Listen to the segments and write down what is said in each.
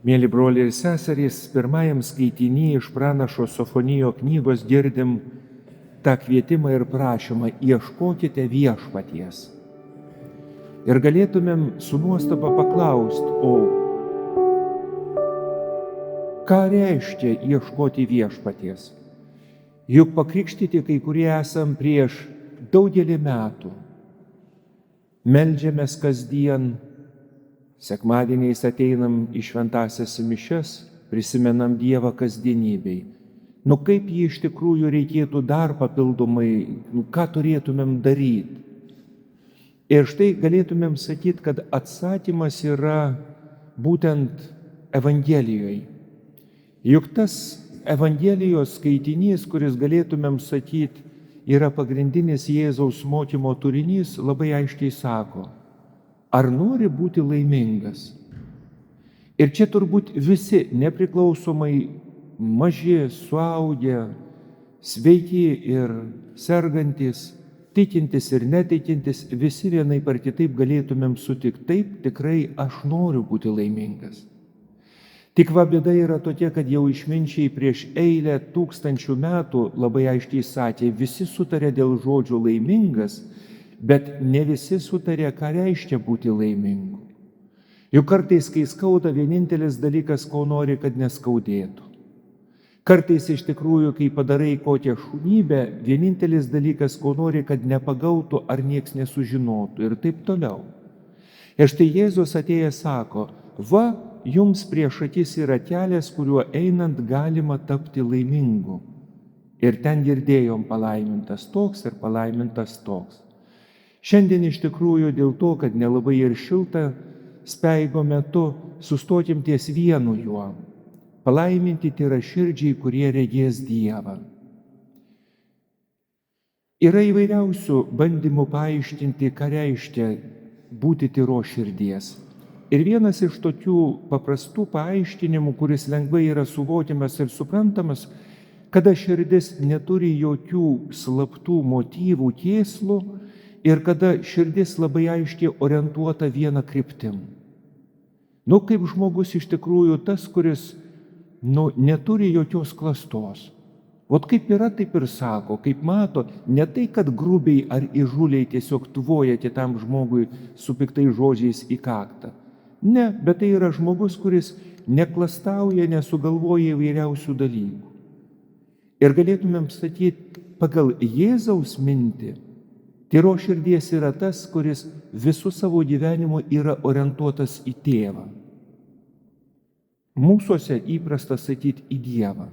Mėly broliai ir seserys, pirmajam skaitinį iš pranašo Sofonijo knygos girdim tą kvietimą ir prašymą: ieškokite viešpaties. Ir galėtumėm su nuostaba paklausti, o ką reiškia ieškoti viešpaties? Juk pakrikštyti kai kurie esam prieš daugelį metų. Meldžiamės kasdien, sekmadieniais ateinam į šventąsias mišias, prisimenam Dievą kasdienybei. Kaip jį iš tikrųjų reikėtų dar papildomai, ką turėtumėm daryti? Ir štai galėtumėm sakyti, kad atsakymas yra būtent Evangelijoje. Juk tas Evangelijos skaitinys, kuris galėtumėm sakyti, yra pagrindinis Jėzaus mokymo turinys, labai aiškiai sako: ar nori būti laimingas? Ir čia turbūt visi, nepriklausomai maži, suaugę, sveiki ir sergantis, tikintis ir netikintis, visi vienaip ar kitaip galėtumėm sutikti: taip, tikrai aš noriu būti laimingas. Tik bėda yra tokia, kad jau išminčiai prieš eilę tūkstančių metų labai aiškiai sakė: visi sutarė dėl žodžio laimingas, bet ne visi sutarė, ką reiškia būti laimingu. Juk kartais, kai skauda, vienintelis dalykas, ko nori, kad neskaudėtų. Kartais iš tikrųjų, kai padarai kokią šunybę, vienintelis dalykas, ko nori, kad nepagautų ar nieks nesužinotų ir taip toliau. Ir štai Jėzus atėjęs sako: va, jums prieš akis yra kelias, kuriuo einant galima tapti laimingu. Ir ten girdėjom: palaimintas toks ir palaimintas toks. Šiandien iš tikrųjų dėl to, kad nelabai ir šilta speigo metu, sustokim ties vienu juo: palaiminti tyraširdžiai, kurie regės Dievą. Yra įvairiausių bandymų paaiškinti, ką reiškia būti tyros širdies. Ir vienas iš tokių paprastų paaiškinimų, kuris lengvai yra suvokiamas ir suprantamas, kada širdis neturi jokių slaptų motyvų, kėslų, ir kada širdis labai aiškiai orientuota viena kryptim. Kaip žmogus iš tikrųjų tas, kuris neturi jokios klastos. Kaip yra, taip ir sako, kaip mato, ne tai, kad grubiai ar įžūliai tiesiog tvoja kitam žmogui su piktais žodžiais į kaktą. Ne, bet tai yra žmogus, kuris neklastauja, nesugalvoja įvairiausių dalykų. Ir galėtumėm sakyti, pagal Jėzaus mintį, tyros širdies yra tas, kuris visų savo gyvenimu yra orientuotas į tėvą. Mūsuose įprasta sakyti į Dievą.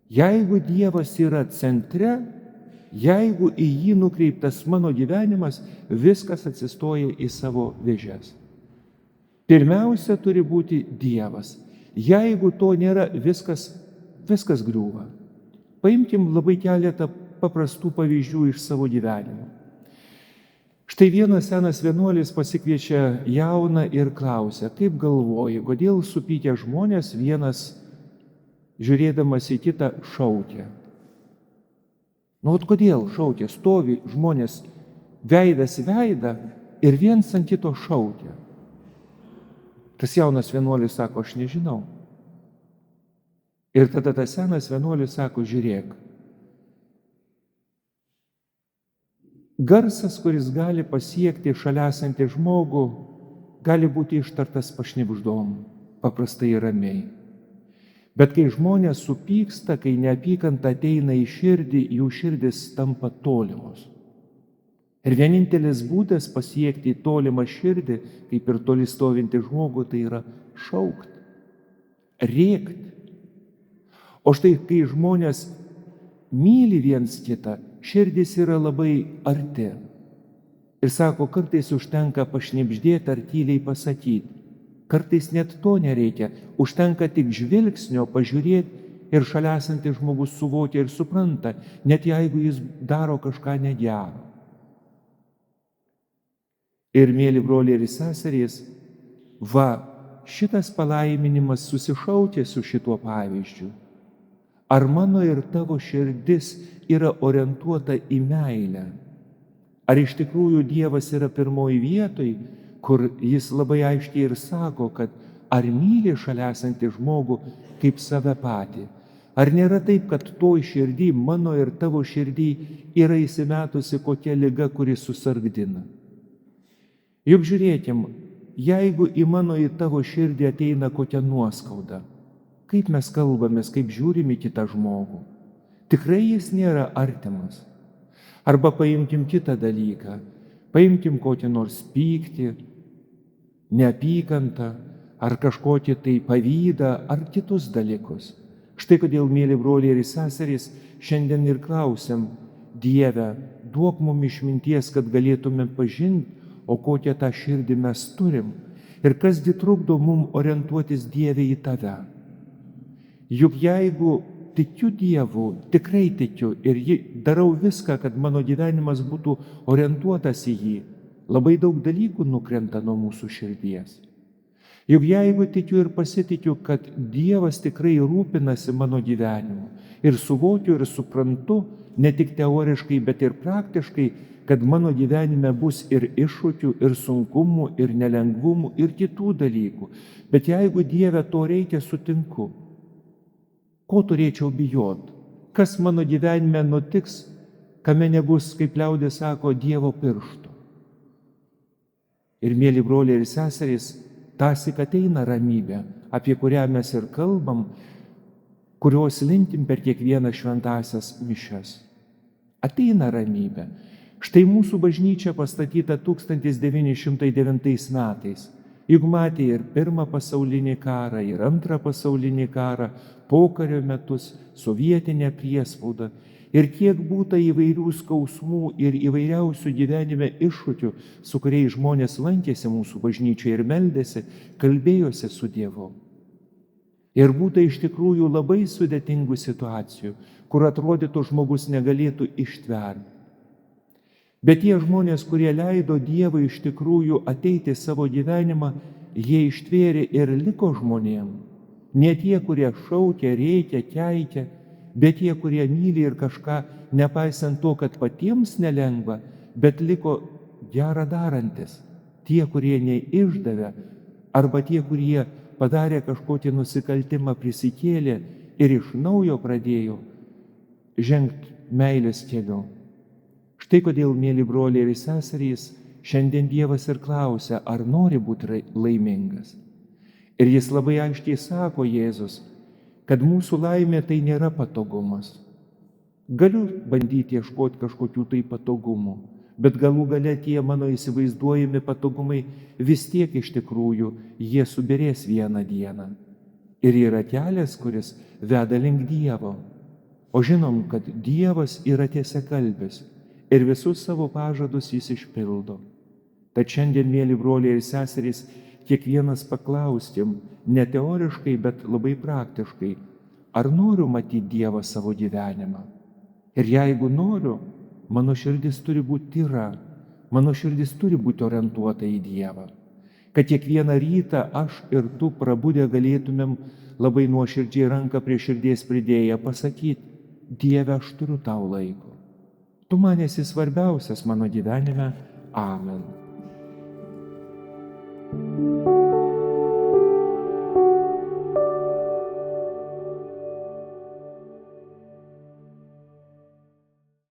Jeigu Dievas yra centre, jeigu į jį nukreiptas mano gyvenimas, viskas atsistoja į savo vėžes. Pirmiausia turi būti Dievas. Jeigu to nėra, viskas griūva. Paimkim labai keletą paprastų pavyzdžių iš savo gyvenimo. Štai vienas senas vienuolis pasikviečia jauną ir klausia: kaip galvoji, kodėl supykę žmonės vienas, žiūrėdamas į kitą, šaukia? Kodėl šaukia? Stovi žmonės veidas į veidą ir viens ant kito šaukia. Tas jaunas vienuolis sako: aš nežinau. Ir tada tas senas vienuolis sako: žiūrėk, garsas, kuris gali pasiekti šalia esantį žmogų, gali būti ištartas pašnibždom, paprastai ir ramiai. Bet kai žmonės supyksta, kai neapykanta ateina į širdį, jų širdis tampa tolimos. Ir vienintelis būdas pasiekti tolimą širdį, kaip ir toli stovinti žmogų, tai yra šaukti, rėkti. O štai kai žmonės myli viens kitą, širdis yra labai arti. Ir sako, kartais užtenka pašnibždėti ar tyliai pasakyti. Kartais net to nereikia, užtenka tik žvilgsnio pažiūrėti ir šalia esantis žmogus suvokia ir supranta, net jeigu jis daro kažką negero. Ir mėly broliai ir seserys, šitas palaiminimas susišaukia su šituo pavyzdžiu. Ar mano ir tavo širdis yra orientuota į meilę? Ar iš tikrųjų Dievas yra pirmoji vietoj, kur jis labai aiškiai ir sako, kad Ar myli šalia esantį žmogų kaip save patį? Ar nėra taip, kad toj širdį, mano ir tavo širdį, yra įsimetusi kokia liga, kuri susargdina? Juk žiūrėkim, jeigu į mano į tavo širdį ateina kokia nuoskauda, kaip mes kalbamės, kaip žiūrim į kitą žmogų, tikrai jis nėra artimas. Arba paimkim kitą dalyką, paimkim kokį nors pyktį, neapykantą, ar kažkokį tai pavydą, ar kitus dalykus. Štai kodėl, mėly broliai ir seserys, šiandien ir klausiam: Dieve, duok mums išminties, kad galėtume pažinti, o kokią tą širdį mes turim, ir kasgi trukdo mums orientuotis Dieve į tave. Juk jeigu tikiu Dievu, tikrai tikiu ir darau viską, kad mano gyvenimas būtų orientuotas į jį, labai daug dalykų nukrenta nuo mūsų širdies. Juk jeigu tikiu ir pasitikiu, kad Dievas tikrai rūpinasi mano gyvenimu ir suvokiu ir suprantu, ne tik teoriškai, bet ir praktiškai, kad mano gyvenime bus ir iššūkių, ir sunkumų, ir nelengvumų, ir kitų dalykų. Bet jeigu Dieve to reikia, sutinku. Ko turėčiau bijot? Kas mano gyvenime nutiks, kame nebus, kaip liaudis sako, Dievo piršto? Ir mėly broliai ir seserys, tąsyk ateina ramybė, apie kurią mes ir kalbam, kurios linkim per kiekvieną šventąsias mišias. Ateina ramybė. Štai mūsų bažnyčia pastatyta 1909 metais. Juk matė ir Pirmą pasaulinį karą, ir Antrą pasaulinį karą, pokario metus, sovietinę priespaudą. Ir kiek būta įvairių skausmų ir įvairiausių gyvenime iššūkių, su kuriais žmonės lankėsi mūsų bažnyčioje ir meldėsi, kalbėjosi su Dievu. Ir būta iš tikrųjų labai sudėtingų situacijų, kur atrodytų žmogus negalėtų ištverti. Bet tie žmonės, kurie leido Dievui iš tikrųjų ateiti į savo gyvenimą, jie ištvėrė ir liko žmonėm. Ne tie, kurie šaukia, rėkia, keikia, bet tie, kurie myli ir kažką, nepaisant to, kad patiems nelengva, bet liko gerą darantis. Tie, kurie neišdavė, arba tie, kurie padarė kažkokį nusikaltimą, prisikėlė ir iš naujo pradėjo žengti meilės keliu. Štai kodėl, mėly broliai ir seserys, šiandien Dievas ir klausia, ar nori būti laimingas. Ir jis labai aiškiai sako, Jėzus, kad mūsų laimė tai nėra patogumas. Galiu bandyti ieškoti kažkokių tai patogumų, bet galų gale tie mano įsivaizduojami patogumai vis tiek iš tikrųjų jie subirės vieną dieną. Ir yra kelias, kuris veda link Dievo. O žinom, kad Dievas yra tiesiakalbis ir visus savo pažadus jis išpildo. Tad šiandien, mėly broliai ir seserys, kiekvienas paklauskim, ne teoriškai, bet labai praktiškai, ar noriu matyti Dievą savo gyvenimą. Ir jeigu noriu, mano širdis turi būti tyra, mano širdis turi būti orientuota į Dievą. Kad kiekvieną rytą aš ir tu prabudę galėtumėm labai nuoširdžiai ranką prie širdies pridėję pasakyti, Dieve, aš turiu tau laiko. Tu man esi svarbiausias mano gyvenime. Amen.